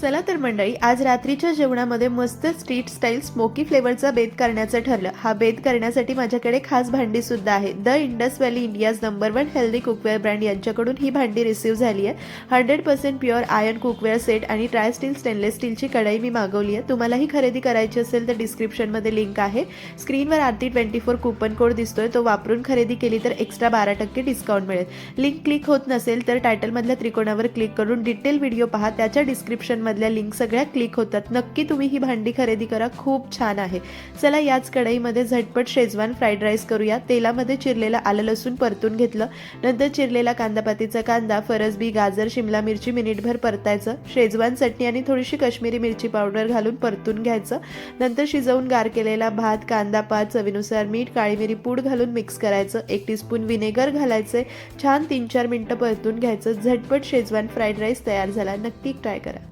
चला तर मंडळी, आज रात्रीच्या जेवणामध्ये मस्त स्ट्रीट स्टाईल स्मोकी फ्लेवरचा बेत करण्याचं ठरलं. हा बेत करण्यासाठी माझ्याकडे खास भांडी सुद्धा आहे. The Indus valley India's number 1 healthy cookware brand यांच्याकडून ही भांडी रिसीव्ह झाली आहे. 100% प्युअर आयर्न कुकवेअर सेट आणि ट्राय स्टील स्टेनलेस स्टीलची कढई मी मागवली आहे. तुम्हालाही खरेदी करायची असेल तर डिस्क्रिप्शनमध्ये लिंक आहे. स्क्रीनवर आरती 24 कुपन कोड दिसतोय, तो वापरून खरेदी केली तर एक्स्ट्रा 12% डिस्काउंट मिळेल. लिंक क्लिक होत नसेल तर टायटलमधल्या त्रिकोणावर क्लिक करून डिटेल व्हिडिओ पहा. त्याच्या डिस्क्रिप्शन मधल्या लिंक सगळ्या क्लिक होतात. नक्की तुम्ही ही भांडी खरेदी करा, खूप छान आहे. चला याच कढईमध्ये झटपट शेजवान फ्राईड राईस करूया. तेलामध्ये चिरलेला आलं लसूण परतून घेतलं, नंतर चिरलेला कांदापातीचा कांदा, फरसबी, गाजर, शिमला मिरची मिनिटभर परतायचं. शेजवान चटणी आणि थोडीशी काश्मीरी मिरची पावडर घालून परतून घ्यायचं. नंतर शिजवून गार केलेला भात, कांदा पात, चवीनुसार मीठ, काळी मिरी पूड घालून मिक्स करायचं. 1 टीस्पून विनेगर घालायचे. छान 3-4 मिनिटं परतून घ्यायचं. झटपट शेजवान फ्राईड राईस तयार झाला. नक्की ट्राय करा.